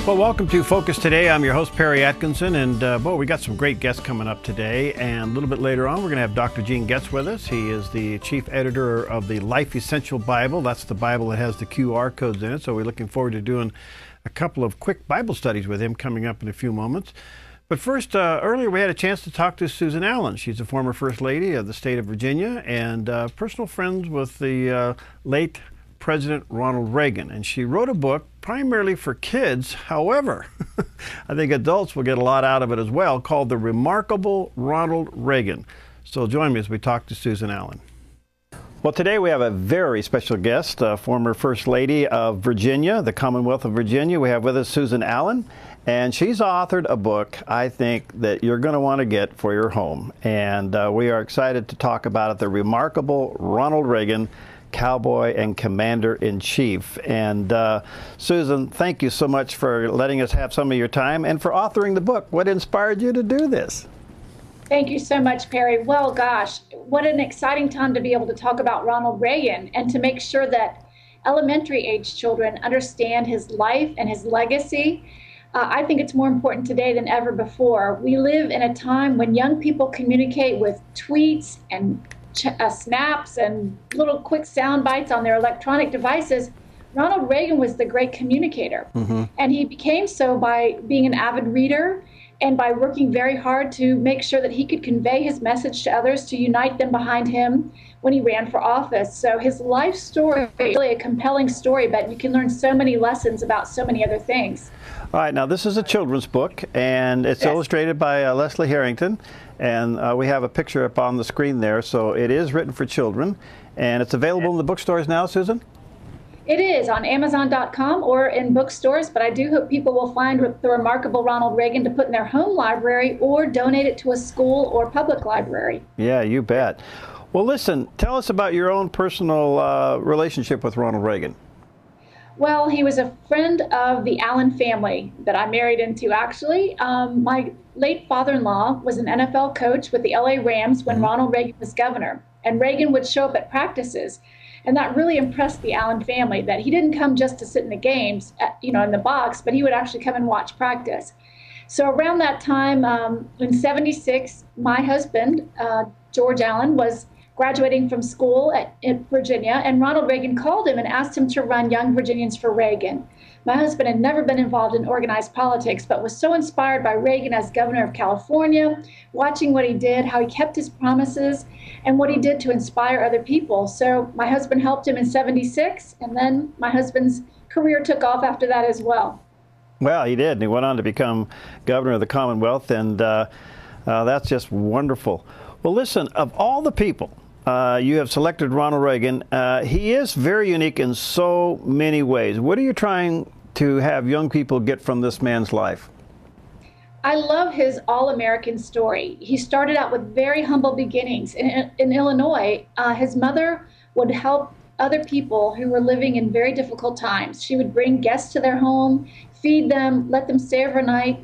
Well, welcome to Focus Today. I'm your host, Perry Atkinson, and we got some great guests coming up today. And a little bit later on, we're going to have Dr. Gene Getz with us. He is the chief editor of the Life Essential Bible. That's the Bible that has the QR codes in it. So we're looking forward to doing a couple of quick Bible studies with him coming up in a few moments. But first, earlier we had a chance to talk to Susan Allen. She's a former First Lady of the state of Virginia and personal friends with the late President Ronald Reagan. And she wrote a book primarily for kids. However, I think adults will get a lot out of it as well, called The Remarkable Ronald Reagan. So join me as we talk to Susan Allen. Well, today we have a very special guest, former First Lady of Virginia, the Commonwealth of Virginia. We have with us Susan Allen, and she's authored a book I think that you're going to want to get for your home. And we are excited to talk about it, The Remarkable Ronald Reagan, Cowboy and Commander-in-Chief. And Susan, thank you so much for letting us have some of your time and for authoring the book. What inspired you to do this? Thank you so much, Perry. Well, gosh, what an exciting time to be able to talk about Ronald Reagan and to make sure that elementary age children understand his life and his legacy. I think it's more important today than ever before. We live in a time when young people communicate with tweets and snaps and little quick sound bites on their electronic devices. Ronald Reagan was the great communicator. And he became so by being an avid reader and by working very hard to make sure that he could convey his message to others, to unite them behind him when he ran for office. So his life story is really a compelling story, but you can learn so many lessons about so many other things. All right, now this is a children's book, and it's illustrated by Leslie Harrington, and we have a picture up on the screen there, so it is written for children, and it's available in the bookstores now, Susan? It is on Amazon.com or in bookstores, but I do hope people will find The Remarkable Ronald Reagan to put in their home library or donate it to a school or public library. Yeah, you bet. Well, listen, tell us about your own personal relationship with Ronald Reagan. Well, he was a friend of the Allen family that I married into, actually. My late father-in-law was an NFL coach with the LA Rams when Ronald Reagan was governor, and Reagan would show up at practices. And that really impressed the Allen family, that he didn't come just to sit in the games, in the box, but he would actually come and watch practice. So around that time, in '76, my husband, George Allen, was graduating from school in Virginia, and Ronald Reagan called him and asked him to run Young Virginians for Reagan. My husband had never been involved in organized politics, but was so inspired by Reagan as governor of California, watching what he did, how he kept his promises, and what he did to inspire other people. So my husband helped him in '76, and then my husband's career took off after that as well. Well, he did, and he went on to become governor of the Commonwealth, and that's just wonderful. Well, listen, of all the people you have selected Ronald Reagan, he is very unique in so many ways. What are you trying to have young people get from this man's life? I love his all-American story. He started out with very humble beginnings. In Illinois, his mother would help other people who were living in very difficult times. She would bring guests to their home, feed them, let them stay overnight.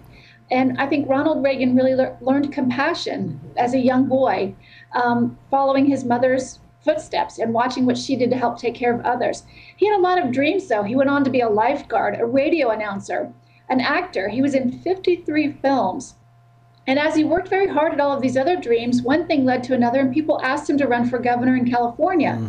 And I think Ronald Reagan really learned compassion as a young boy, following his mother's footsteps and watching what she did to help take care of others. He had a lot of dreams, though. He went on to be a lifeguard, a radio announcer, an actor. He was in 53 films. And as he worked very hard at all of these other dreams, one thing led to another, and people asked him to run for governor in California.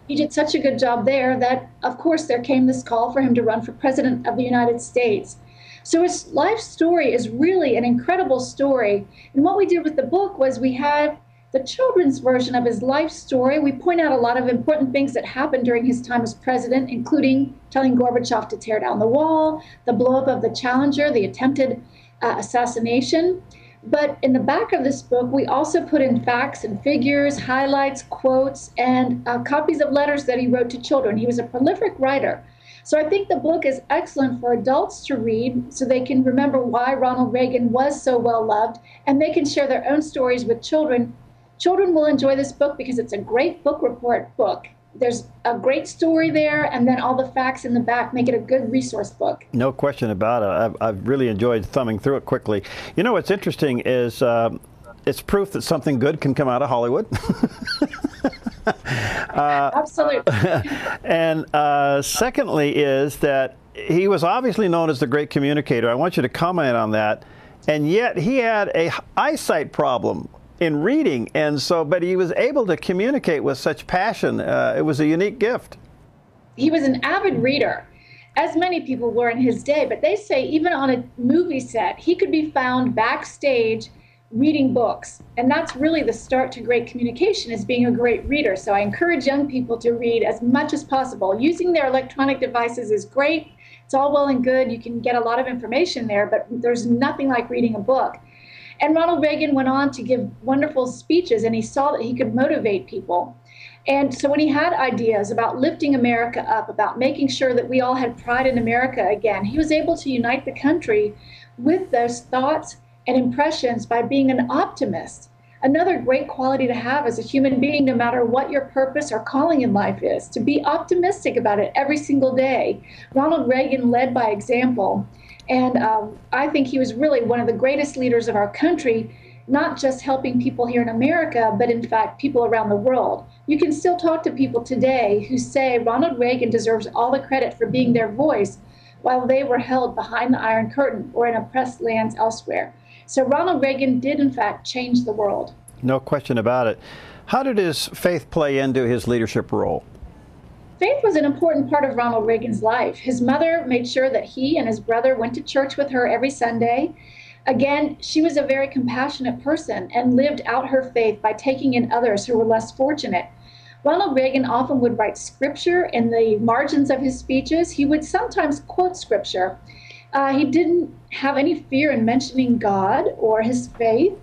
He did such a good job there that, of course, there came this call for him to run for president of the United States. So his life story is really an incredible story. And what we did with the book was we had the children's version of his life story. We point out a lot of important things that happened during his time as president, including telling Gorbachev to tear down the wall, the blow-up of the Challenger, the attempted assassination. But in the back of this book, we also put in facts and figures, highlights, quotes, and copies of letters that he wrote to children. He was a prolific writer. So I think the book is excellent for adults to read so they can remember why Ronald Reagan was so well loved, and they can share their own stories with children. Children will enjoy this book because it's a great book report book. There's a great story there, and then all the facts in the back make it a good resource book. No question about it. I've really enjoyed thumbing through it quickly. You know, what's interesting is it's proof that something good can come out of Hollywood. Absolutely. And secondly is that he was obviously known as the great communicator. I want you to comment on that. And yet he had a eyesight problem in reading, and so, but he was able to communicate with such passion. It was a unique gift. He was an avid reader, as many people were in his day, but they say even on a movie set, he could be found backstage reading books. And that's really the start to great communication, is being a great reader. So I encourage young people to read as much as possible. Using their electronic devices is great. It's all well and good. You can get a lot of information there, but there's nothing like reading a book. And Ronald Reagan went on to give wonderful speeches, and he saw that he could motivate people. And so when he had ideas about lifting America up, about making sure that we all had pride in America again, he was able to unite the country with those thoughts and impressions by being an optimist. Another great quality to have as a human being, no matter what your purpose or calling in life is, to be optimistic about it every single day. Ronald Reagan led by example. And I think he was really one of the greatest leaders of our country, not just helping people here in America, but in fact, people around the world. You can still talk to people today who say Ronald Reagan deserves all the credit for being their voice while they were held behind the Iron Curtain or in oppressed lands elsewhere. So Ronald Reagan did, in fact, change the world. No question about it. How did his faith play into his leadership role? Faith was an important part of Ronald Reagan's life. His mother made sure that he and his brother went to church with her every Sunday. Again, she was a very compassionate person and lived out her faith by taking in others who were less fortunate. Ronald Reagan often would write scripture in the margins of his speeches. He would sometimes quote scripture. He didn't have any fear in mentioning God or his faith.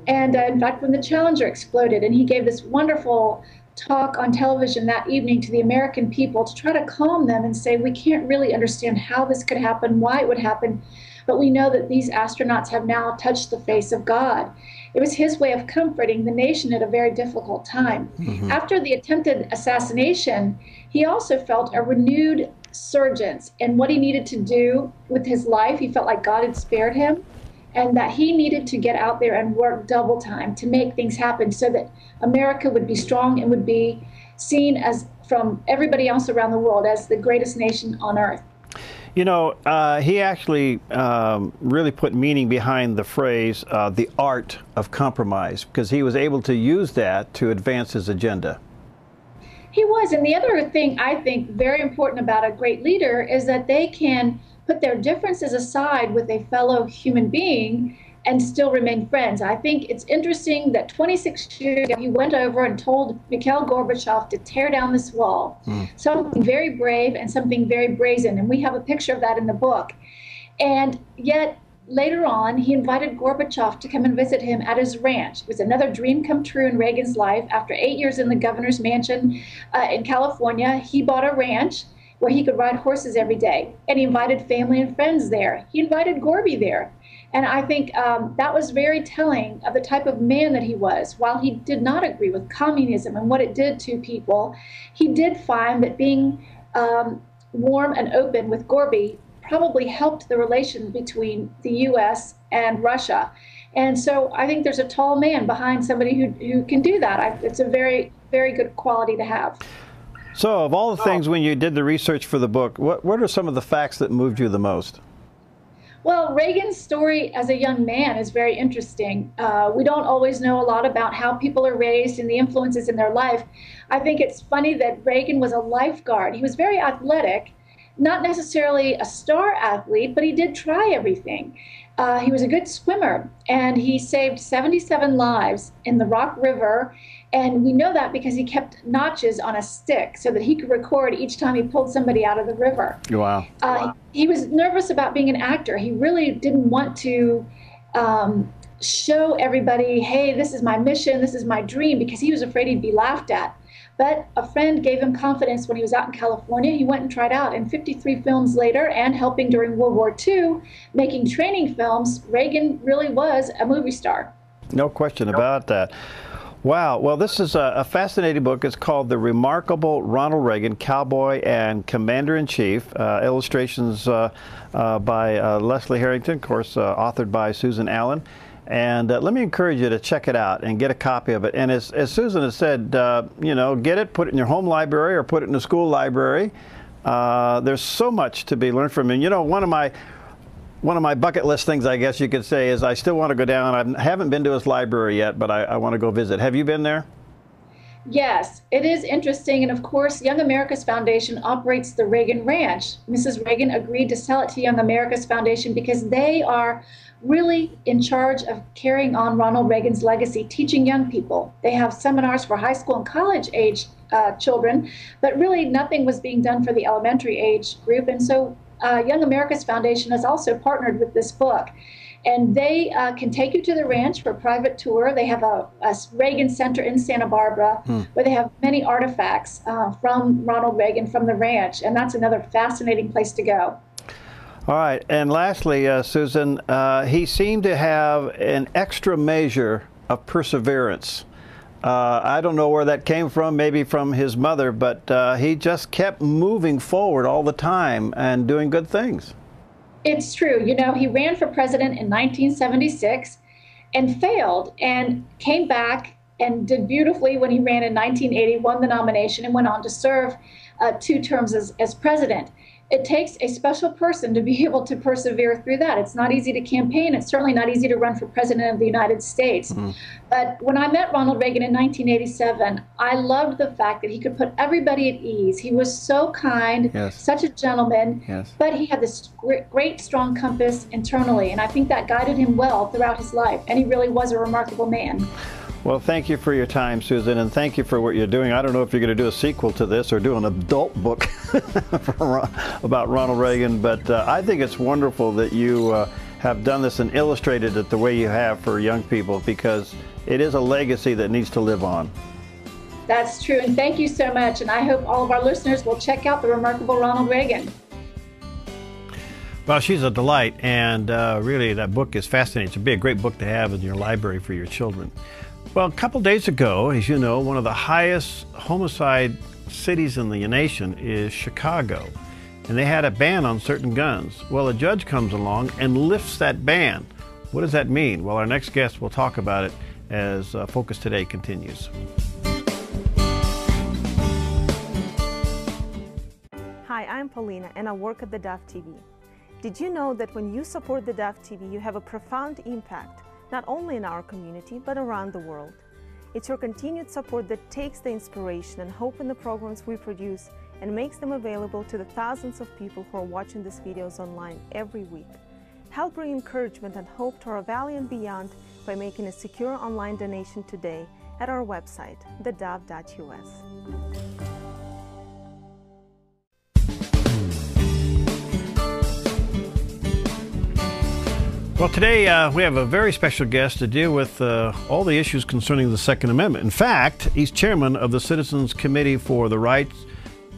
And in fact, when the Challenger exploded and he gave this wonderful talk on television that evening to the American people to try to calm them and say, we can't really understand how this could happen, why it would happen, but we know that these astronauts have now touched the face of God. It was his way of comforting the nation at a very difficult time. Mm-hmm. After the attempted assassination, he also felt a renewed surgence in what he needed to do with his life. He felt like God had spared him, and that he needed to get out there and work double time to make things happen so that America would be strong and would be seen as, from everybody else around the world, as the greatest nation on earth. You know, he actually really put meaning behind the phrase, the art of compromise, because he was able to use that to advance his agenda. He was. And the other thing I think very important about a great leader is that they can put their differences aside with a fellow human being and still remain friends. I think it's interesting that 26 years ago, he went over and told Mikhail Gorbachev to tear down this wall. Something very brave and something very brazen. And we have a picture of that in the book. And yet, later on, he invited Gorbachev to come and visit him at his ranch. It was another dream come true in Reagan's life. After 8 years in the governor's mansion in California, he bought a ranch where he could ride horses every day. And he invited family and friends there. He invited Gorby there. And I think that was very telling of the type of man that he was. While he did not agree with communism and what it did to people, he did find that being warm and open with Gorby probably helped the relations between the U.S. and Russia. And so I think there's a tall man behind somebody who can do that. It's a very, very good quality to have. So of all the things when you did the research for the book, what are some of the facts that moved you the most? Well, Reagan's story as a young man is very interesting. We don't always know a lot about how people are raised and the influences in their life. I think it's funny that Reagan was a lifeguard. He was very athletic, not necessarily a star athlete, but he did try everything. He was a good swimmer, and he saved 77 lives in the Rock River. And we know that because he kept notches on a stick so that he could record each time he pulled somebody out of the river. Wow. He was nervous about being an actor. He really didn't want to show everybody, hey, this is my mission, this is my dream, because he was afraid he'd be laughed at. But a friend gave him confidence when he was out in California. He went and tried out, and 53 films later, and helping during World War II, making training films, Reagan really was a movie star. No question about that. Wow. Well, this is a fascinating book. It's called The Remarkable Ronald Reagan, Cowboy and Commander-in-Chief. Illustrations by Leslie Harrington, of course, authored by Susan Allen. And let me encourage you to check it out and get a copy of it. And as Susan has said, you know, get it, put it in your home library or put it in the school library. There's so much to be learned from him. You know, one of my bucket list things, I guess you could say, is I still want to go down. I haven't been to his library yet, but I want to go visit. Have you been there? Yes, it is interesting. And of course, Young America's Foundation operates the Reagan Ranch. Mrs. Reagan agreed to sell it to Young America's Foundation because they are really in charge of carrying on Ronald Reagan's legacy, teaching young people. They have seminars for high school and college age children, but really nothing was being done for the elementary age group. And so Young America's Foundation has also partnered with this book. And they can take you to the ranch for a private tour. They have a Reagan Center in Santa Barbara where they have many artifacts from Ronald Reagan from the ranch. And that's another fascinating place to go. All right. And lastly, Susan, he seemed to have an extra measure of perseverance. I don't know where that came from, maybe from his mother, but he just kept moving forward all the time and doing good things. It's true. You know, he ran for president in 1976 and failed and came back and did beautifully when he ran in 1980, won the nomination, and went on to serve 2 terms as president. It takes a special person to be able to persevere through that. It's not easy to campaign. It's certainly not easy to run for president of the United States. But when I met Ronald Reagan in 1987, I loved the fact that he could put everybody at ease. He was so kind, such a gentleman, but he had this great, strong compass internally. And I think that guided him well throughout his life. And he really was a remarkable man. Well, thank you for your time, Susan, and thank you for what you're doing. I don't know if you're going to do a sequel to this or do an adult book about Ronald Reagan, but I think it's wonderful that you have done this and illustrated it the way you have for young people, because it is a legacy that needs to live on. That's true, and thank you so much. And I hope all of our listeners will check out The Remarkable Ronald Reagan. Well, she's a delight, and really that book is fascinating. It should be a great book to have in your library for your children. Well, a couple days ago, as you know, one of the highest homicide cities in the nation is Chicago, and they had a ban on certain guns. Well, a judge comes along and lifts that ban. What does that mean? Well, our next guest will talk about it as Focus Today continues. Hi, I'm Paulina, and I work at theDove TV. Did you know that when you support theDove TV, you have a profound impact, not only in our community, but around the world? It's your continued support that takes the inspiration and hope in the programs we produce and makes them available to the thousands of people who are watching these videos online every week. Help bring encouragement and hope to our valley and beyond by making a secure online donation today at our website, thedove.us. Well, today we have a very special guest to deal with all the issues concerning the Second Amendment. In fact, he's chairman of the Citizens Committee for the Right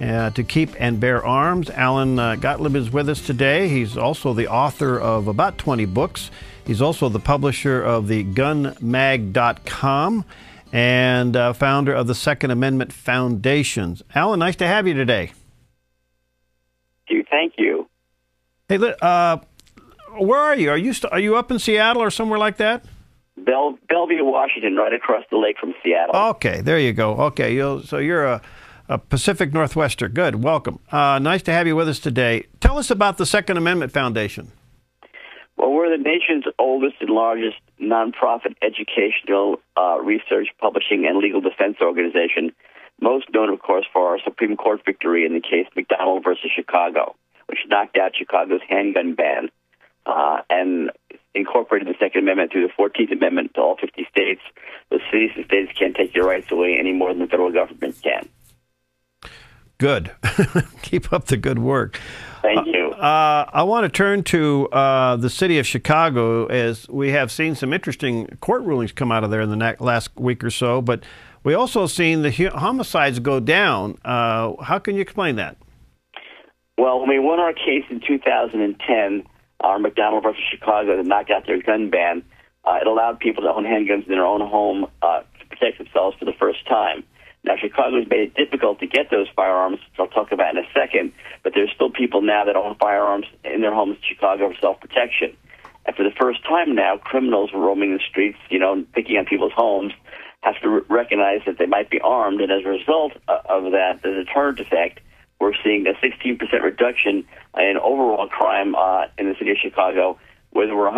to Keep and Bear Arms. Alan Gottlieb is with us today. He's also the author of about 20 books. He's also the publisher of the gunmag.com and founder of the Second Amendment Foundations. Alan, nice to have you today. Thank you. Hey, where are you? Are you up in Seattle or somewhere like that? Bellevue, Washington, right across the lake from Seattle. Okay, there you go. Okay, so you're a Pacific Northwester. Good, welcome. Nice to have you with us today. Tell us about the Second Amendment Foundation. Well, we're the nation's oldest and largest nonprofit educational, research, publishing, and legal defense organization, most known, of course, for our Supreme Court victory in the case McDonald versus Chicago, which knocked out Chicago's handgun ban. And incorporated the Second Amendment through the 14th Amendment to all 50 states. The cities and states can't take your rights away any more than the federal government can. Good. Keep up the good work. Thank you. I want to turn to the city of Chicago, as we have seen some interesting court rulings come out of there in the last week or so, but we also seen the homicides go down. How can you explain that? Well, when we won our case in 2010, our McDonald versus Chicago that knocked out their gun ban, it allowed people to own handguns in their own home to protect themselves for the first time. Now, Chicago's made it difficult to get those firearms, which I'll talk about in a second, but there's still people now that own firearms in their homes in Chicago for self-protection. And for the first time now, criminals roaming the streets, picking on people's homes, have to recognize that they might be armed, and as a result of that, the deterrent effect, we're we're seeing a 16% reduction in overall crime in the city of Chicago, where there were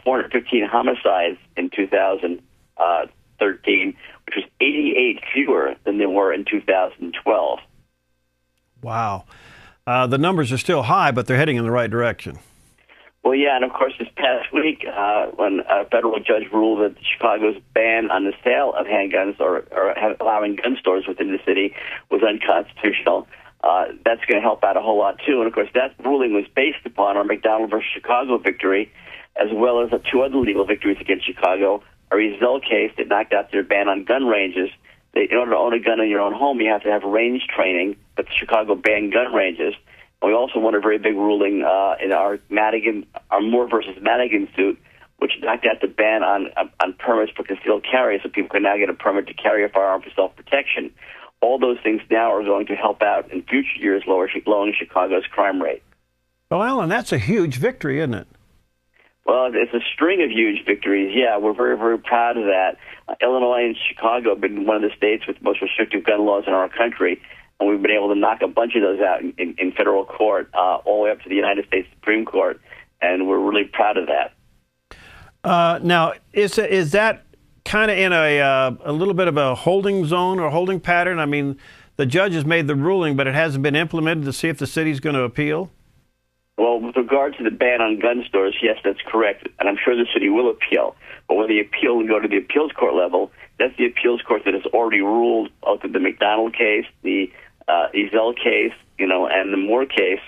415 homicides in 2013, which was 88 fewer than there were in 2012. Wow. The numbers are still high, but they're heading in the right direction. Well, yeah, and of course, this past week, when a federal judge ruled that Chicago's ban on the sale of handguns or allowing gun stores within the city was unconstitutional, that's going to help out a whole lot, too. And, of course, that ruling was based upon our McDonald versus Chicago victory, as well as two other legal victories against Chicago, a Zell case that knocked out their ban on gun ranges. In order to own a gun in your own home, you have to have range training, but Chicago banned gun ranges. We also won a very big ruling in our Moore versus Madigan suit, which knocked out the ban on permits for concealed carry, so people can now get a permit to carry a firearm for self-protection. All those things now are going to help out in future years, lowering Chicago's crime rate. Well, Alan, that's a huge victory, isn't it? Well, it's a string of huge victories. Yeah, we're very, very proud of that. Illinois and Chicago have been one of the states with the most restrictive gun laws in our country. And we've been able to knock a bunch of those out in federal court, all the way up to the United States Supreme Court, and we're really proud of that. Now, is that kind of in a little bit of a holding zone or holding pattern? I mean, the judge has made the ruling, but it hasn't been implemented to see if the city's going to appeal? Well, with regard to the ban on gun stores, yes, that's correct, and I'm sure the city will appeal. But when the appeal will go to the appeals court level, that's the appeals court that has already ruled out of the McDonald case, the Zell case, and the Moore case.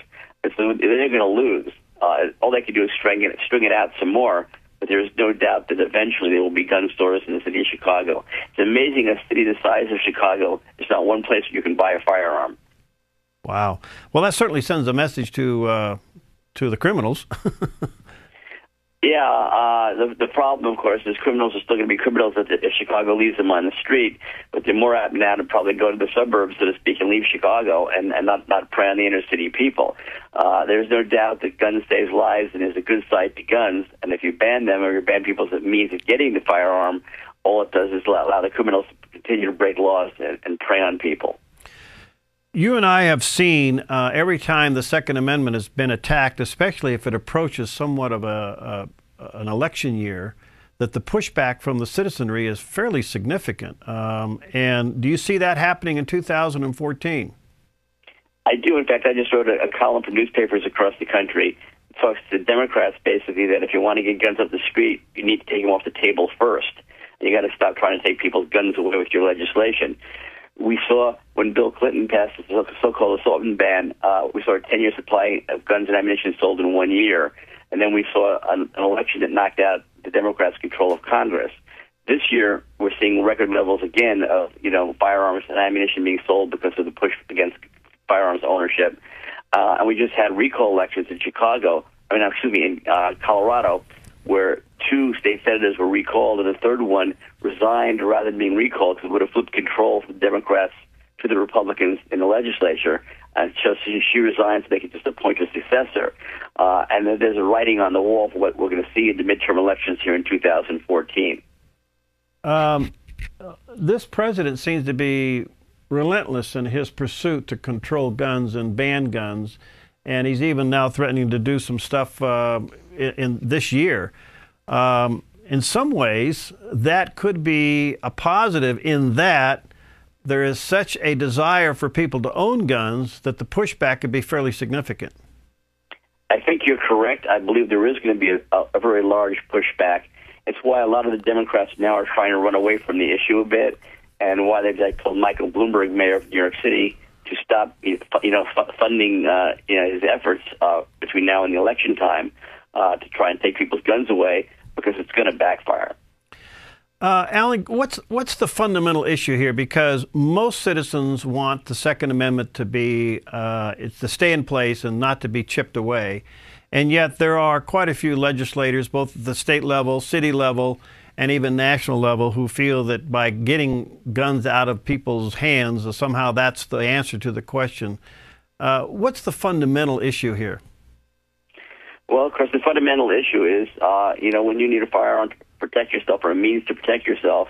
So they're going to lose. All they can do is string it out some more. But there's no doubt that eventually there will be gun stores in the city of Chicago. It's amazing, a city the size of Chicago, there's not one place where you can buy a firearm. Wow. Well, that certainly sends a message to the criminals. Yeah, the problem, of course, is criminals are still going to be criminals if Chicago leaves them on the street, but they're more apt now to probably go to the suburbs, so to speak, and leave Chicago and not prey on the inner city people. There's no doubt that guns save lives and is a good side to guns, and if you ban them or you ban people's means of getting the firearm, all it does is allow the criminals to continue to break laws and prey on people. You and I have seen every time the Second Amendment has been attacked, especially if it approaches somewhat of an election year, that the pushback from the citizenry is fairly significant. And do you see that happening in 2014? I do. In fact, I just wrote a column for newspapers across the country. It talks to Democrats, basically, that if you want to get guns off the street, you need to take them off the table first. And you got to stop trying to take people's guns away with your legislation. We saw when Bill Clinton passed the so-called assault and ban, we saw a 10-year supply of guns and ammunition sold in 1 year. And then we saw an election that knocked out the Democrats' control of Congress. This year, we're seeing record levels again of, firearms and ammunition being sold because of the push against firearms ownership. And we just had recall elections in in Colorado, where 2 state senators were recalled, and the third one resigned rather than being recalled because it would have flipped control from the Democrats to the Republicans in the legislature. And so she resigned so they could just appoint a successor. And then there's a writing on the wall for what we're going to see in the midterm elections here in 2014. This president seems to be relentless in his pursuit to control guns and ban guns, and he's even now threatening to do some stuff in this year. In some ways, that could be a positive in that there is such a desire for people to own guns that the pushback could be fairly significant. I think you're correct. I believe there is going to be a very large pushback. It's why a lot of the Democrats now are trying to run away from the issue a bit, and why they've told Michael Bloomberg, mayor of New York City, to stop funding his efforts between now and the election time to try and take people's guns away, because it's going to backfire. Alan, what's the fundamental issue here? Because most citizens want the Second Amendment to be it's to stay in place and not to be chipped away, and yet there are quite a few legislators, both at the state level, city level, and even national level, who feel that by getting guns out of people's hands, somehow that's the answer to the question. What's the fundamental issue here? Well, of course, the fundamental issue is, when you need a firearm to protect yourself or a means to protect yourself,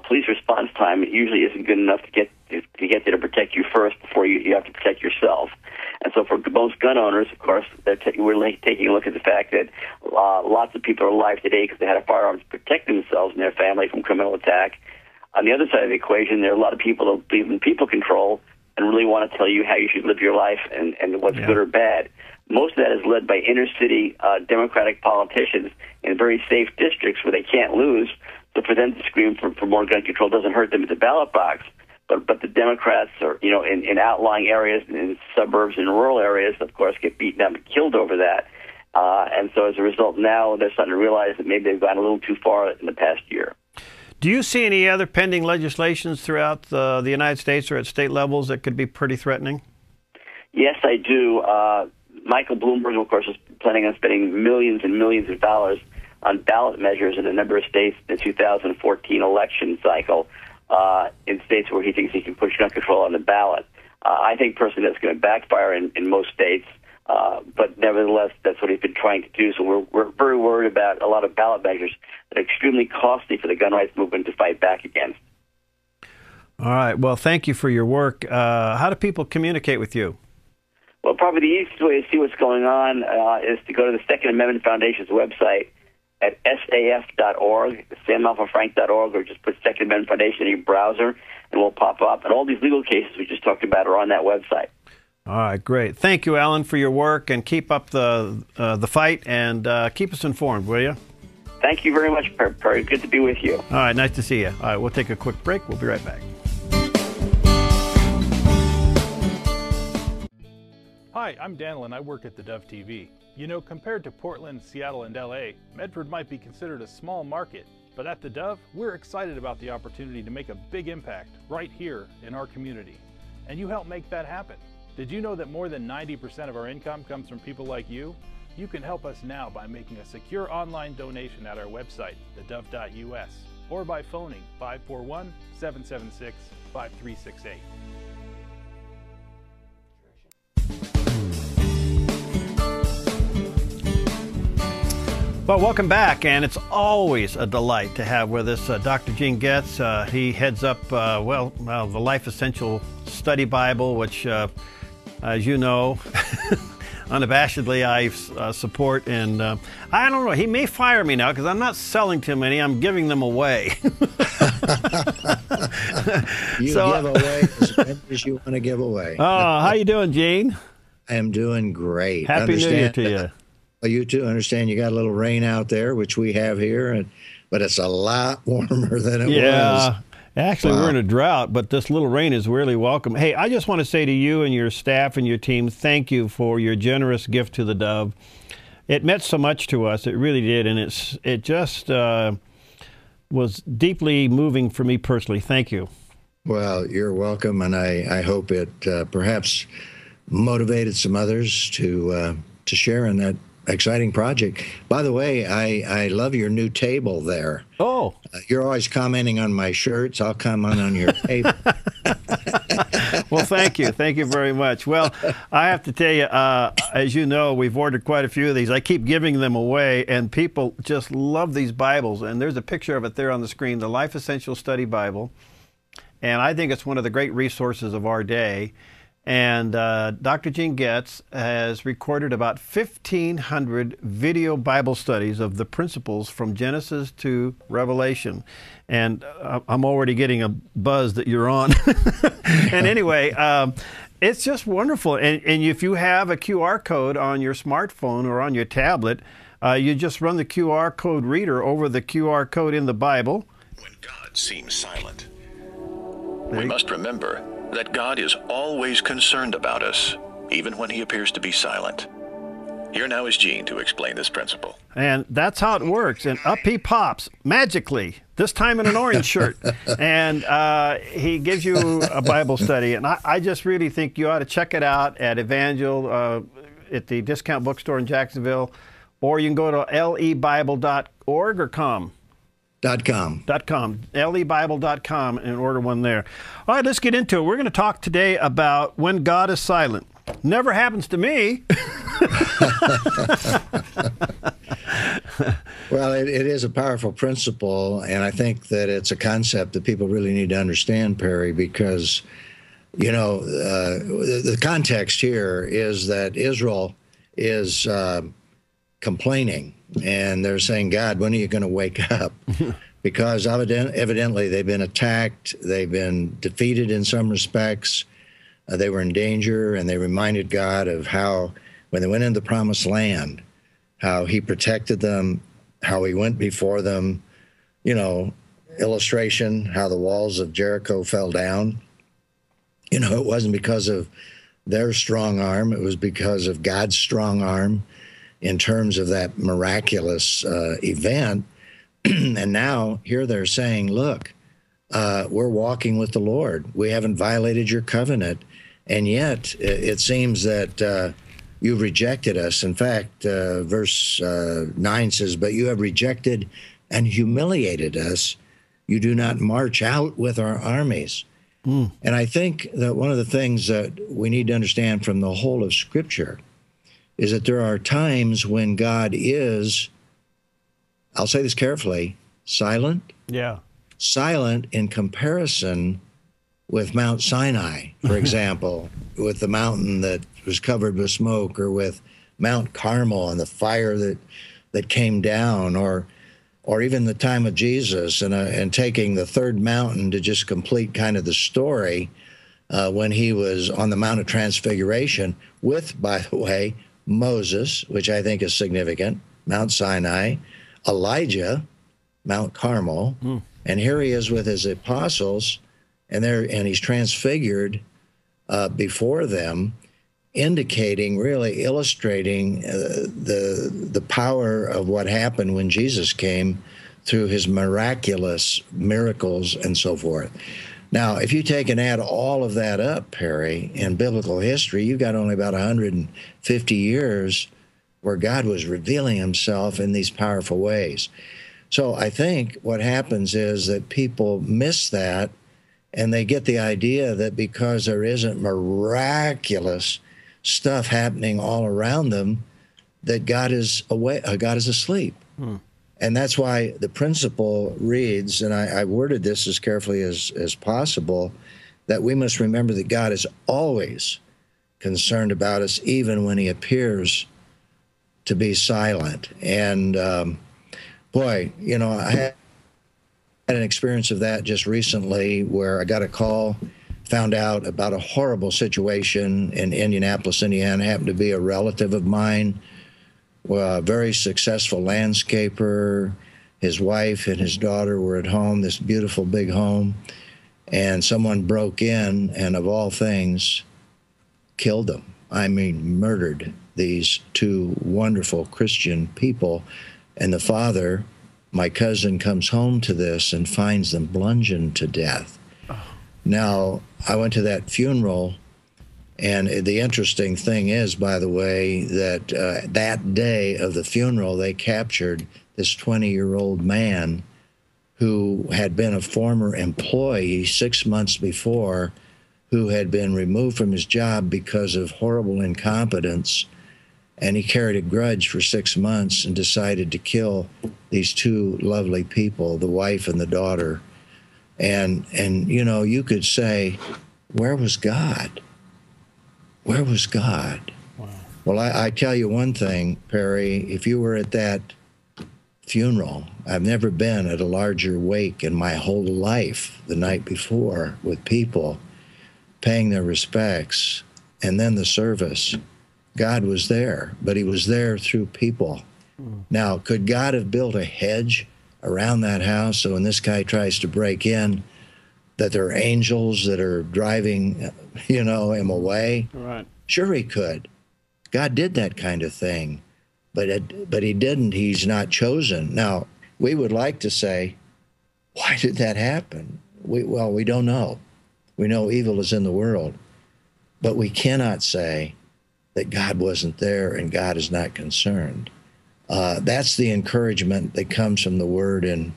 police response time usually isn't good enough to get there to protect you first before you have to protect yourself. And so for most gun owners, of course, we're taking a look at the fact that lots of people are alive today because they had a firearm to protect themselves and their family from criminal attack. On the other side of the equation, there are a lot of people that believe in people control and really want to tell you how you should live your life and what's good or bad. Most of that is led by inner-city Democratic politicians in very safe districts where they can't lose. So for them to scream for more gun control doesn't hurt them at the ballot box. But the Democrats are, in outlying areas, in suburbs, in rural areas, of course, get beaten up and killed over that. And so as a result, now they're starting to realize that maybe they've gone a little too far in the past year. Do you see any other pending legislations throughout the United States or at state levels that could be pretty threatening? Yes, I do. Michael Bloomberg, of course, is planning on spending millions and millions of dollars on ballot measures in a number of states in the 2014 election cycle, in states where he thinks he can push gun control on the ballot. I think personally that's going to backfire in most states, but nevertheless, that's what he's been trying to do. So we're very worried about a lot of ballot measures that are extremely costly for the gun rights movement to fight back against. All right. Well, thank you for your work. How do people communicate with you? Well, probably the easiest way to see what's going on is to go to the Second Amendment Foundation's website at saf.org, samalphafrank.org, or just put Second Amendment Foundation in your browser, and we'll pop up. And all these legal cases we just talked about are on that website. All right, great. Thank you, Alan, for your work, and keep up the fight, and keep us informed, will you? Thank you very much, Perry. Good to be with you. All right, nice to see you. All right, we'll take a quick break. We'll be right back. Hi, I'm Daniel, and I work at theDove TV. You know, compared to Portland, Seattle, and LA, Medford might be considered a small market, but at theDove, we're excited about the opportunity to make a big impact right here in our community. And you help make that happen. Did you know that more than 90% of our income comes from people like you? You can help us now by making a secure online donation at our website, thedove.us, or by phoning 541-776-5368. Well, welcome back, and it's always a delight to have with us Dr. Gene Getz. He heads up, the Life Essential Study Bible, which, as you know, unabashedly I support. And I don't know, he may fire me now because I'm not selling too many. I'm giving them away. You give away as many as you want to give away. Oh, how you doing, Gene? I am doing great. Happy New Year to you. Well, you too. Understand you got a little rain out there, which we have here, but it's a lot warmer than it was. Yeah, actually, We're in a drought, but this little rain is really welcome. Hey, I just want to say to you and your staff and your team, thank you for your generous gift to the Dove. It meant so much to us. It really did, and it just was deeply moving for me personally. Thank you. Well, you're welcome, and I hope it perhaps motivated some others to share in that exciting project. By the way, I love your new table there. Oh. You're always commenting on my shirts. I'll comment on your table. Well, thank you. Thank you very much. Well, I have to tell you, as you know, we've ordered quite a few of these. I keep giving them away, and people just love these Bibles. And there's a picture of it there on the screen, the Life Essential Study Bible. And I think it's one of the great resources of our day. And Dr. Gene Getz has recorded about 1,500 video Bible studies of the principles from Genesis to Revelation. And I'm already getting a buzz that you're on. And anyway, it's just wonderful. And if you have a QR code on your smartphone or on your tablet, you just run the QR code reader over the QR code in the Bible. When God seems silent, we must remember that God is always concerned about us, even when he appears to be silent. Here now is Gene to explain this principle. And that's how it works. And up he pops, magically, this time in an orange shirt. And he gives you a Bible study. And I just really think you ought to check it out at Evangel, at the discount bookstore in Jacksonville. Or you can go to lebible.org or .com. .com, lebible.com, and order one there. All right, let's get into it. We're going to talk today about when God is silent. Never happens to me. Well, it is a powerful principle, and I think that it's a concept that people really need to understand, Perry, because, you know, the context here is that Israel is complaining, and they're saying, God, when are you going to wake up? Because evidently they've been attacked, they've been defeated in some respects, they were in danger, and they reminded God of how, when they went into the promised land, how he protected them, how he went before them, you know, illustration, how the walls of Jericho fell down. You know, it wasn't because of their strong arm, it was because of God's strong arm in terms of that miraculous event. And now here they're saying, look, we're walking with the Lord. We haven't violated your covenant. And yet it seems that you've rejected us. In fact, verse 9 says, but you have rejected and humiliated us. You do not march out with our armies. And I think that one of the things that we need to understand from the whole of Scripture is that there are times when God is, I'll say this carefully, silent. Yeah. Silent in comparison with Mount Sinai, for example, with the mountain that was covered with smoke, or with Mount Carmel and the fire that came down, or even the time of Jesus and taking the third mountain to just complete kind of the story when he was on the Mount of Transfiguration with, by the way, Moses, which I think is significant, Mount Sinai, Elijah, Mount Carmel, and here he is with his apostles, and he's transfigured before them, indicating, really illustrating the power of what happened when Jesus came through his miraculous miracles and so forth. Now, if you take and add all of that up, Perry, in biblical history, you've got only about 150 years where God was revealing himself in these powerful ways. So I think what happens is that people miss that, and they get the idea that because there isn't miraculous stuff happening all around them, that God is away, God is asleep. And that's why the principle reads, and I worded this as carefully as possible, that we must remember that God is always concerned about us, even when he appears to be silent. And boy, you know, I had an experience of that just recently where I got a call, found out about a horrible situation in Indianapolis, Indiana. Happened to be a relative of mine, a very successful landscaper. His wife and his daughter were at home, this beautiful big home, and someone broke in and, of all things, killed them. I mean, murdered these two wonderful Christian people. And the father, my cousin, comes home to this and finds them bludgeoned to death. Now, I went to that funeral, and the interesting thing is, by the way, that that day of the funeral, they captured this 20-year-old man who had been a former employee 6 months before, who had been removed from his job because of horrible incompetence. And he carried a grudge for 6 months and decided to kill these two lovely people, the wife and the daughter. And you know, you could say, where was God? Where was God? Wow. Well, I tell you one thing, Perry, if you were at that funeral, I've never been at a larger wake in my whole life the night before, with people paying their respects, and then the service. God was there, but he was there through people. Now, could God have built a hedge around that house so when this guy tries to break in, that there are angels that are driving, you know, him away? Right. Sure he could. God did that kind of thing, but he didn't. He's not chosen. Now, we would like to say, why did that happen? Well, we don't know. We know evil is in the world, but we cannot say that God wasn't there and God is not concerned. That's the encouragement that comes from the Word, and,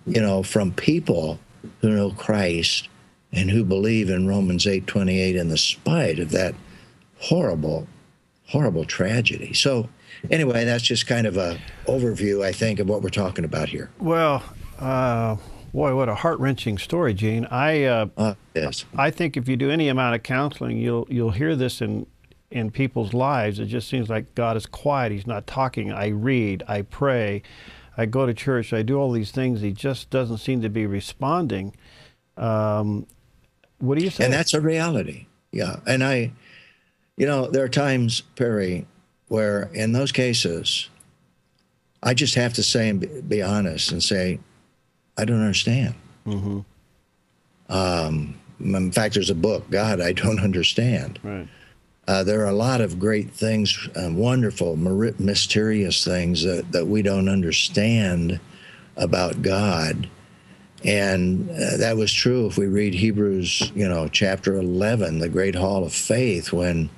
you know, from people who know Christ and who believe in Romans 8:28 in the spite of that horrible, horrible tragedy. So anyway, that's just kind of a overview, I think, of what we're talking about here. Well, boy, what a heart-wrenching story, Gene. Yes. I think if you do any amount of counseling, you'll hear this in people's lives. It just seems like God is quiet. He's not talking. I read, I pray, I go to church, I do all these things. He just doesn't seem to be responding. What do you say? And that's a reality. Yeah. And there are times, Perry, where in those cases, I just have to say and be honest and say, I don't understand. Mm-hmm. In fact, there's a book, God, I Don't Understand. Right. There are a lot of great things, wonderful, mysterious things that we don't understand about God. And that was true if we read Hebrews, chapter 11, the great hall of faith, when,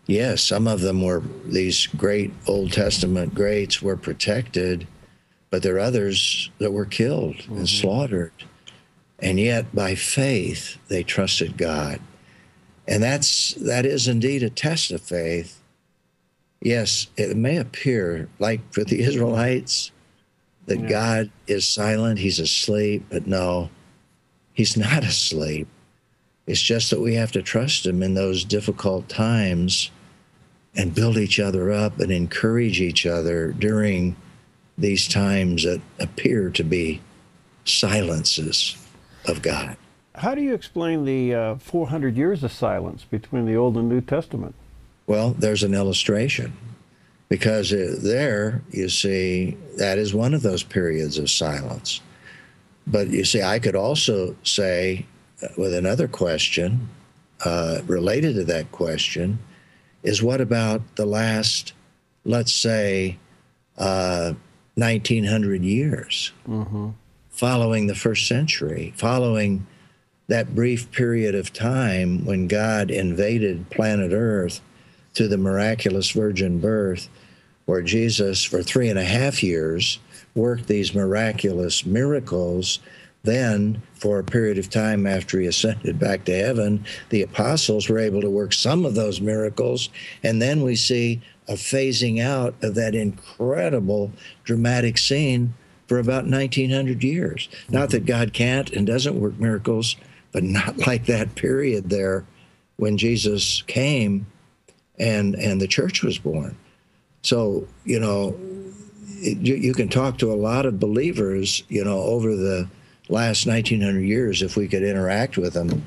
yes, some of them were, these great Old Testament greats were protected, but there are others that were killed and slaughtered. And yet, by faith, they trusted God. And that is indeed a test of faith. Yes, it may appear like for the Israelites that God is silent, he's asleep, but no, he's not asleep. It's just that we have to trust him in those difficult times and build each other up and encourage each other during these times that appear to be silences of God. How do you explain the 400 years of silence between the Old and New Testament? Well, there's an illustration, because there, you see, that is one of those periods of silence. But you see, I could also say, with another question related to that question, is what about the last, let's say, 1900 years following the first century, following that brief period of time when God invaded planet Earth through the miraculous virgin birth, where Jesus, for 3.5 years, worked these miraculous miracles. Then, for a period of time after he ascended back to heaven, the apostles were able to work some of those miracles. And then we see a phasing out of that incredible dramatic scene for about 1900 years. Not that God can't and doesn't work miracles, but not like that period there when Jesus came and the church was born. So, you can talk to a lot of believers, over the last 1900 years, if we could interact with them,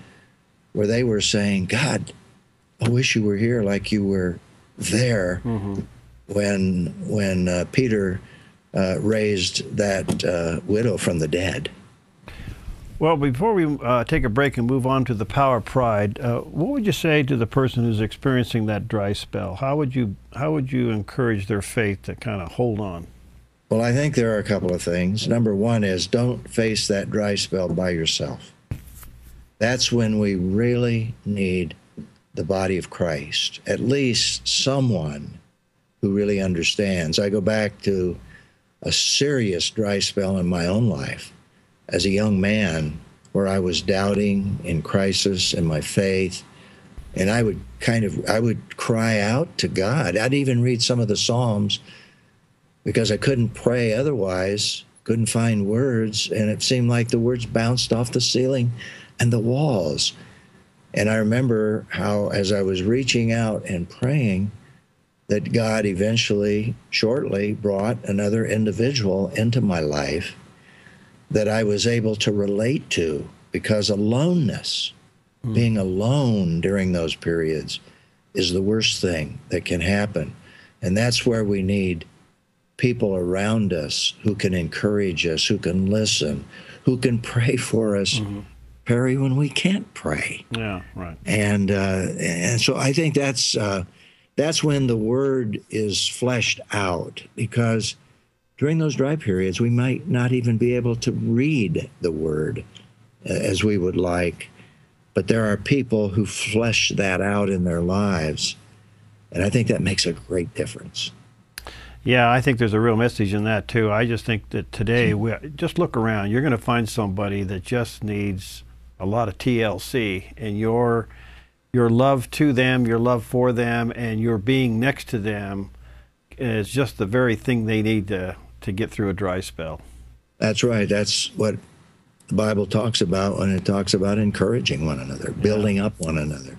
where they were saying, God, I wish you were here like you were there when Peter raised that widow from the dead. Well, before we take a break and move on to the power of pride, what would you say to the person who's experiencing that dry spell? How would you encourage their faith to kind of hold on? Well, I think there are a couple of things. Number one is don't face that dry spell by yourself. That's when we really need the body of Christ, at least someone who really understands. I go back to a serious dry spell in my own life as a young man, where I was doubting, in crisis in my faith, and I would cry out to God. I'd even read some of the Psalms because I couldn't pray otherwise, couldn't find words, and it seemed like the words bounced off the ceiling and the walls. And I remember how, as I was reaching out and praying, that God eventually, shortly, brought another individual into my life that I was able to relate to, because aloneness, being alone during those periods, is the worst thing that can happen. And that's where we need people around us who can encourage us, who can listen, who can pray for us, Perry, when we can't pray. Yeah, right. And so I think that's when the word is fleshed out, because during those dry periods, we might not even be able to read the word as we would like, but there are people who flesh that out in their lives, and I think that makes a great difference. Yeah, I think there's a real message in that, too. I just think that today, just look around. You're going to find somebody that just needs a lot of TLC, and you're your love to them, your love for them, and your being next to them is just the very thing they need to get through a dry spell. That's right. That's what the Bible talks about when it talks about encouraging one another, building up one another.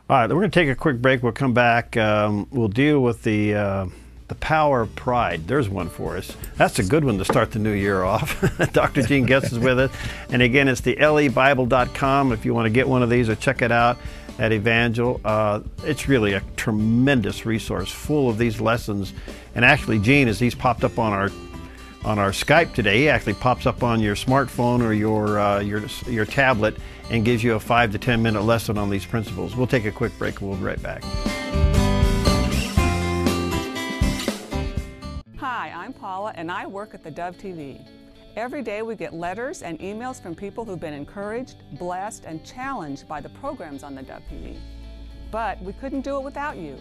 All right, we're going to take a quick break. We'll come back. We'll deal with the power of pride. There's one for us. That's a good one to start the new year off. Dr. Gene Getz is with us. And again, it's the lebible.com if you want to get one of these or check it out at Evangel. It's really a tremendous resource full of these lessons. And actually, Gene, as he's popped up on our Skype today, he actually pops up on your smartphone or your tablet and gives you a 5 to 10 minute lesson on these principles. We'll take a quick break and we'll be right back. Hi, I'm Paula and I work at theDove TV. Every day we get letters and emails from people who've been encouraged, blessed, and challenged by the programs on theDove TV. But we couldn't do it without you.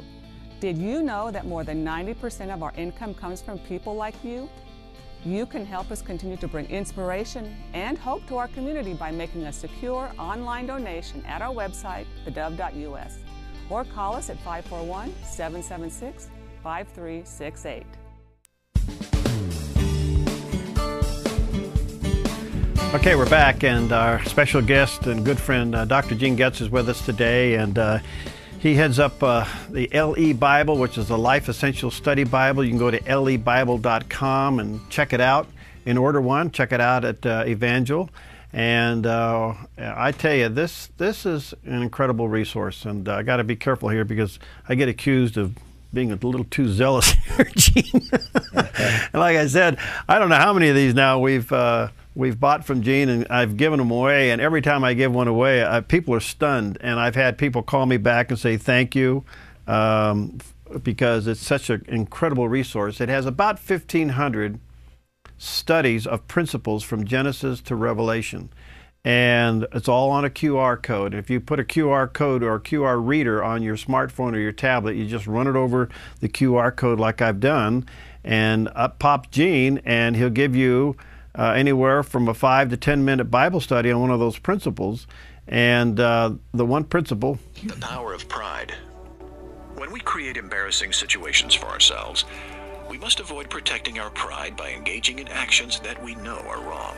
Did you know that more than 90% of our income comes from people like you? You can help us continue to bring inspiration and hope to our community by making a secure online donation at our website, thedove.us, or call us at 541-776-5368. Okay, we're back, and our special guest and good friend, Dr. Gene Getz, is with us today, and he heads up the LE Bible, which is the Life Essential Study Bible. You can go to lebible.com and check it out. In order one, check it out at Evangel. And I tell you, this is an incredible resource. And I got to be careful here because I get accused of being a little too zealous here, Gene. And like I said, I don't know how many of these now we've bought from Gene, and I've given them away, and every time I give one away, people are stunned, and I've had people call me back and say thank you because it's such an incredible resource. It has about 1,500 studies of principles from Genesis to Revelation, and it's all on a QR code. If you put a QR code or a QR reader on your smartphone or your tablet, you just run it over the QR code like I've done, and up pops Gene, and he'll give you anywhere from a 5 to 10 minute Bible study on one of those principles. And the one principle, the power of pride. When we create embarrassing situations for ourselves, we must avoid protecting our pride by engaging in actions that we know are wrong.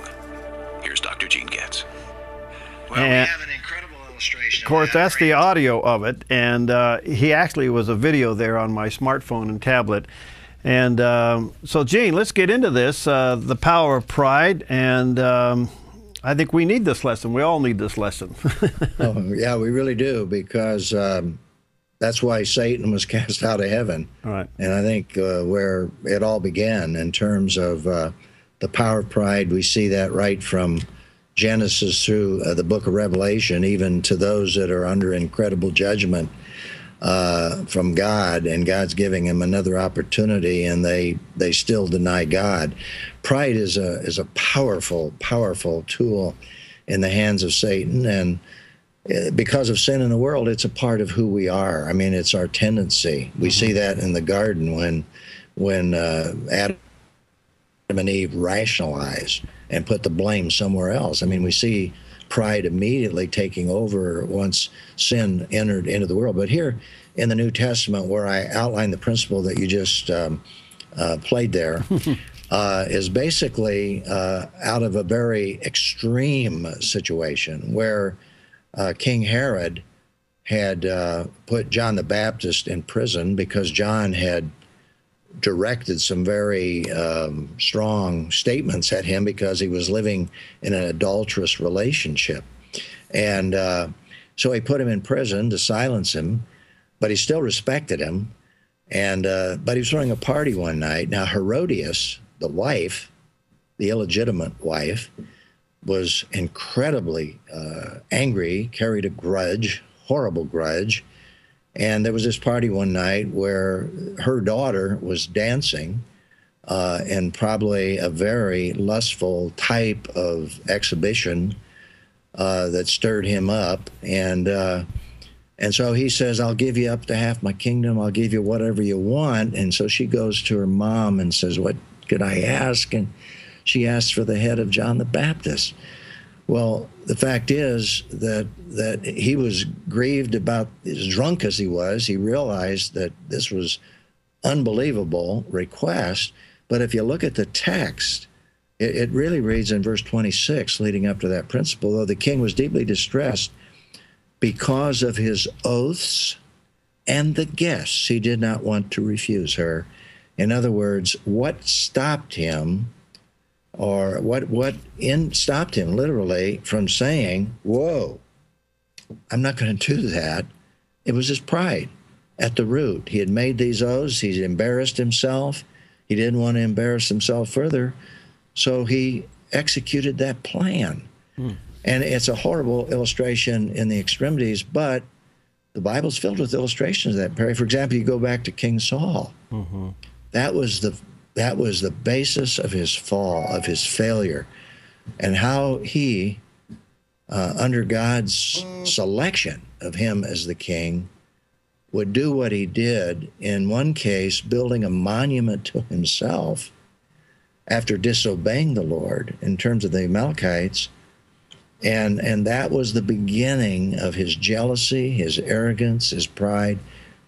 Here's Dr. Gene Getz. Well, we have an incredible illustration. Of course, that's the audio of it, and he actually was a video there on my smartphone and tablet. And so, Gene, let's get into this, the power of pride, and I think we need this lesson. We all need this lesson. Oh, yeah, we really do, because that's why Satan was cast out of heaven. All right. And I think where it all began in terms of the power of pride, we see that right from Genesis through the book of Revelation, even to those that are under incredible judgment from God, and God's giving them another opportunity, and they still deny God. Pride is a powerful, powerful tool in the hands of Satan, and because of sin in the world, it's a part of who we are. I mean, it's our tendency. We see that in the garden when Adam and Eve rationalized and put the blame somewhere else. I mean, we see pride immediately taking over once sin entered into the world. But here in the New Testament, where I outlined the principle that you just played there, is basically out of a very extreme situation where King Herod had put John the Baptist in prison because John had directed some very strong statements at him because he was living in an adulterous relationship. And so he put him in prison to silence him, but he still respected him. And but he was throwing a party one night. Now, Herodias, the wife, the illegitimate wife, was incredibly angry, carried a grudge, horrible grudge. And there was this party one night where her daughter was dancing in probably a very lustful type of exhibition that stirred him up. And so he says, I'll give you up to half my kingdom. I'll give you whatever you want. And so she goes to her mom and says, what could I ask? And she asked for the head of John the Baptist. Well, the fact is that he was grieved about, as drunk as he was, he realized that this was unbelievable request. But if you look at the text, it really reads in verse 26, leading up to that principle, though the king was deeply distressed because of his oaths and the guests, he did not want to refuse her. In other words, what stopped him, or what stopped him literally from saying, whoa, I'm not going to do that, it was his pride at the root. He had made these oaths, he'd embarrassed himself, he didn't want to embarrass himself further, so he executed that plan. And it's a horrible illustration in the extremities, but the Bible's filled with illustrations of that, Perry. For example, you go back to King Saul. That was the basis of his fall, of his failure, and how he, under God's selection of him as the king, would do what he did, in one case building a monument to himself after disobeying the Lord in terms of the Amalekites. And that was the beginning of his jealousy, his arrogance, his pride,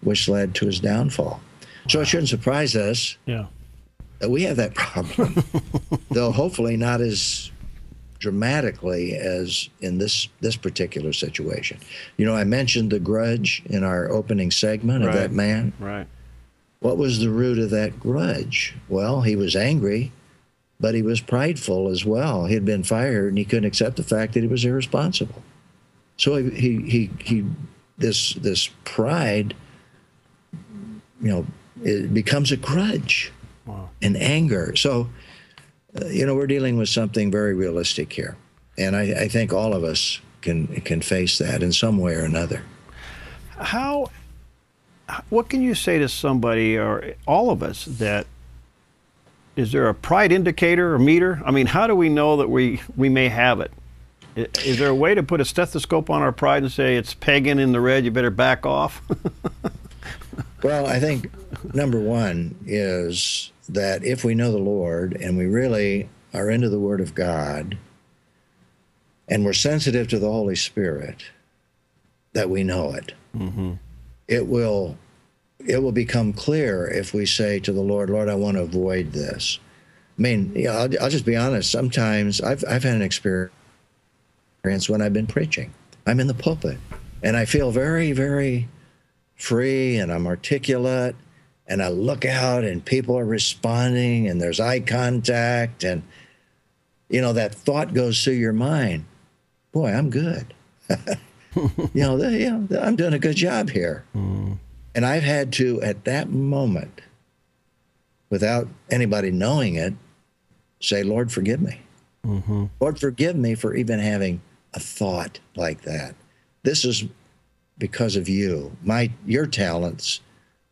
which led to his downfall. So it shouldn't surprise us that we have that problem, though hopefully not as dramatically as in this particular situation. You know, I mentioned the grudge in our opening segment of that man. Right. What was the root of that grudge? Well, he was angry, but he was prideful as well. He had been fired, and he couldn't accept the fact that he was irresponsible. So this pride, you know, it becomes a grudge and anger. So, you know, we're dealing with something very realistic here, and I think all of us can face that in some way or another. What can you say to somebody, or all of us, that is there a pride indicator or meter? I mean, how do we know that we may have it? Is there a way to put a stethoscope on our pride and say it's pegging in the red, you better back off? Well, I think number one is that if we know the Lord and we really are into the Word of God and we're sensitive to the Holy Spirit, that we know it. It will become clear if we say to the Lord, Lord, I want to avoid this. I mean, you know, I'll just be honest. Sometimes I've had an experience when I've been preaching. I'm in the pulpit, and I feel very, very free, and I'm articulate, and I look out, and people are responding, and there's eye contact, and, you know, that thought goes through your mind. Boy, I'm good. I'm doing a good job here. And I've had to, at that moment, without anybody knowing it, say, Lord, forgive me. Lord, forgive me for even having a thought like that. This is because of you, your talents.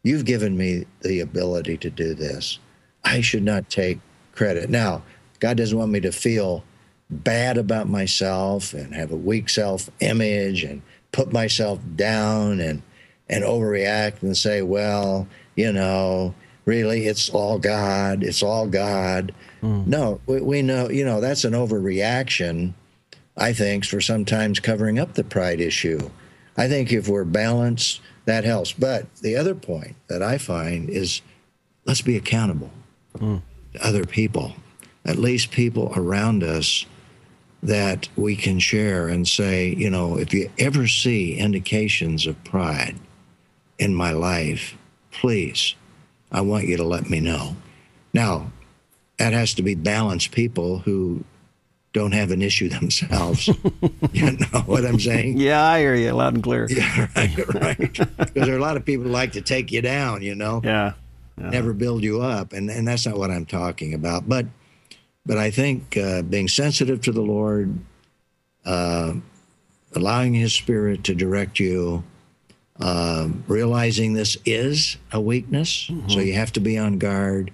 You've given me the ability to do this. I should not take credit. Now, God doesn't want me to feel bad about myself and have a weak self-image and put myself down and overreact and say, well, you know, really, it's all God. It's all God. No, we know, you know, that's an overreaction, I think, for sometimes covering up the pride issue. I think if we're balanced, that helps. But the other point that I find is, let's be accountable to other people, at least people around us that we can share and say, you know, if you ever see indications of pride in my life, please, I want you to let me know. Now, that has to be balanced people who don't have an issue themselves. You know what I'm saying? Yeah, I hear you loud and clear. Yeah, right. Because there are a lot of people who like to take you down, you know? Yeah. Never build you up, and that's not what I'm talking about. But I think being sensitive to the Lord, allowing His Spirit to direct you, realizing this is a weakness, so you have to be on guard,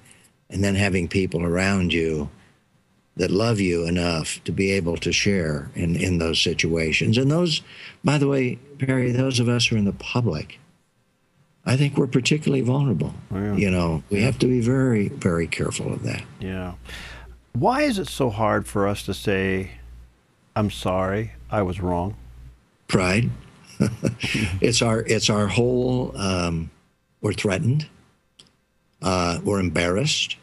and then having people around you that love you enough to be able to share in those situations. And those, by the way, Perry, those of us who are in the public, I think we're particularly vulnerable. Yeah. You know, we have to be very, very careful of that. Yeah. Why is it so hard for us to say, I'm sorry, I was wrong. Pride. It's our whole, we're threatened, we're embarrassed,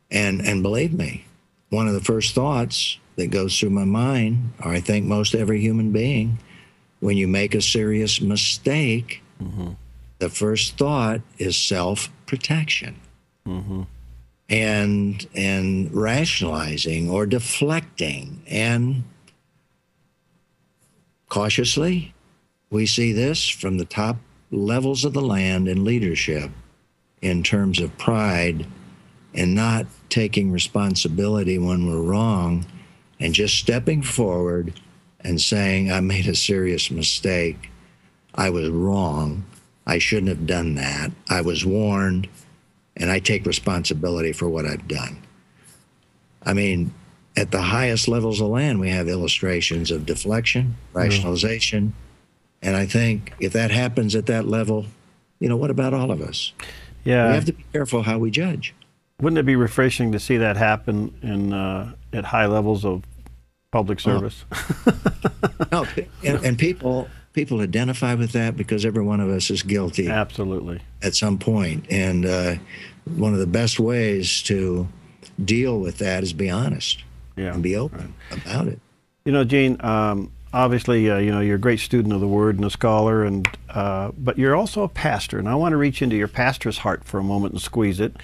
and believe me, one of the first thoughts that goes through my mind, or I think most every human being, when you make a serious mistake, the first thought is self-protection. And rationalizing or deflecting. And cautiously, we see this from the top levels of the land in leadership in terms of pride and not taking responsibility when we're wrong and just stepping forward and saying, I made a serious mistake. I was wrong. I shouldn't have done that. I was warned, and I take responsibility for what I've done. I mean, at the highest levels of land, we have illustrations of deflection, rationalization, and I think if that happens at that level, you know, what about all of us? Yeah. We have to be careful how we judge. Wouldn't it be refreshing to see that happen in at high levels of public service? No, and people identify with that because every one of us is guilty. Absolutely. At some point. And one of the best ways to deal with that is be honest and be open about it. You know, Gene, obviously, you know, you're a great student of the Word and a scholar, and but you're also a pastor. And I want to reach into your pastor's heart for a moment and squeeze it.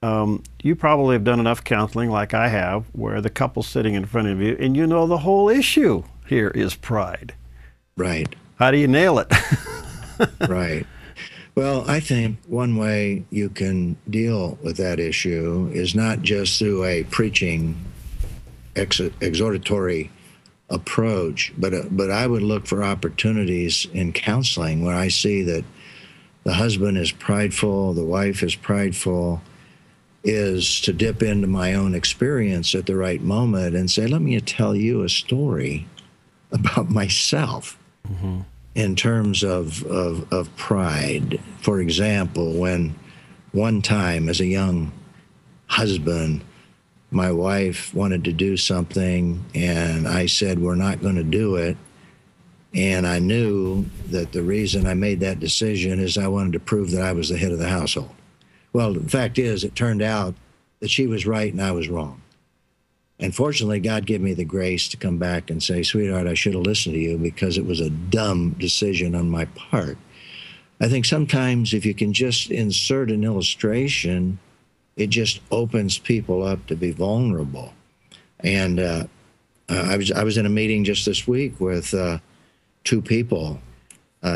You probably have done enough counseling, like I have, where the couple's sitting in front of you, and you know the whole issue here is pride. Right. How do you nail it? Right. Well, I think one way you can deal with that issue is not just through a preaching, exhortatory approach, but I would look for opportunities in counseling where I see that the husband is prideful, the wife is prideful, is to dip into my own experience at the right moment and say, let me tell you a story about myself. In terms of pride. For example, when one time as a young husband, my wife wanted to do something and I said, we're not going to do it. And I knew that the reason I made that decision is I wanted to prove that I was the head of the household. Well, the fact is, it turned out that she was right and I was wrong. And fortunately, God gave me the grace to come back and say, sweetheart, I should have listened to you because it was a dumb decision on my part. I think sometimes if you can just insert an illustration, it just opens people up to be vulnerable. And I was in a meeting just this week with two people,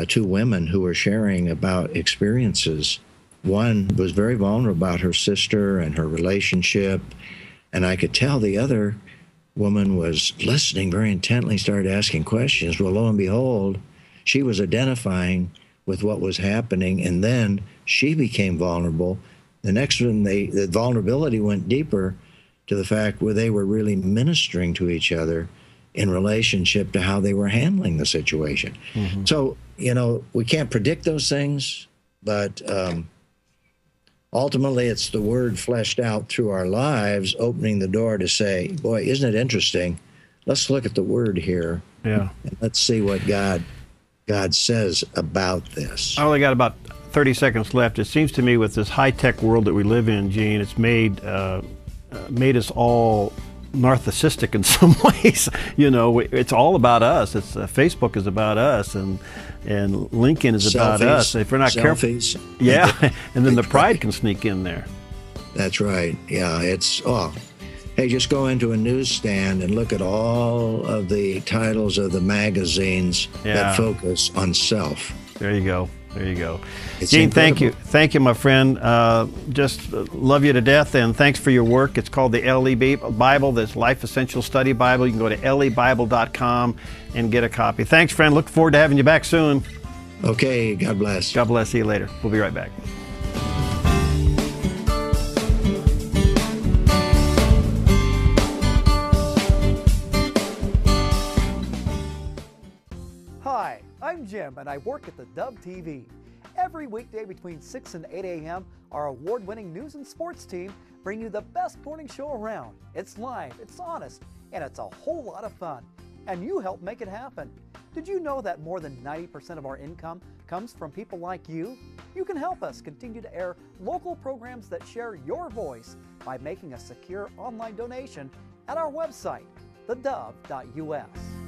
two women who were sharing about experiences. One was very vulnerable about her sister and her relationship. And I could tell the other woman was listening very intently, started asking questions. Well, lo and behold, she was identifying with what was happening, and then she became vulnerable. The next one, the vulnerability went deeper to the fact where they were really ministering to each other in relationship to how they were handling the situation. So, you know, we can't predict those things, but ultimately, it's the Word fleshed out through our lives, opening the door to say, boy, isn't it interesting? Let's look at the Word here. Yeah. And let's see what God says about this. I only got about 30 seconds left. It seems to me with this high-tech world that we live in, Gene, it's made us all narcissistic in some ways. You know, it's all about us. It's Facebook is about us, and LinkedIn is about us. If we're not careful, yeah, and then the pride can sneak in there. That's right. Yeah, it's hey, just go into a newsstand and look at all of the titles of the magazines that focus on self. There you go. There you go. It's Gene, incredible. thank you, my friend. Just love you to death, and thanks for your work. It's called the LE Bible, this Life Essential Study Bible. You can go to lebible.com and get a copy. Thanks, friend. Look forward to having you back soon. Okay, God bless. God bless. See you later. We'll be right back. Hi, I'm Jim, and I work at theDove TV. Every weekday between 6 and 8 a.m., our award-winning news and sports team bring you the best morning show around. It's live, it's honest, and it's a whole lot of fun. and you help make it happen. Did you know that more than 90% of our income comes from people like you? You can help us continue to air local programs that share your voice by making a secure online donation at our website, theDove.us.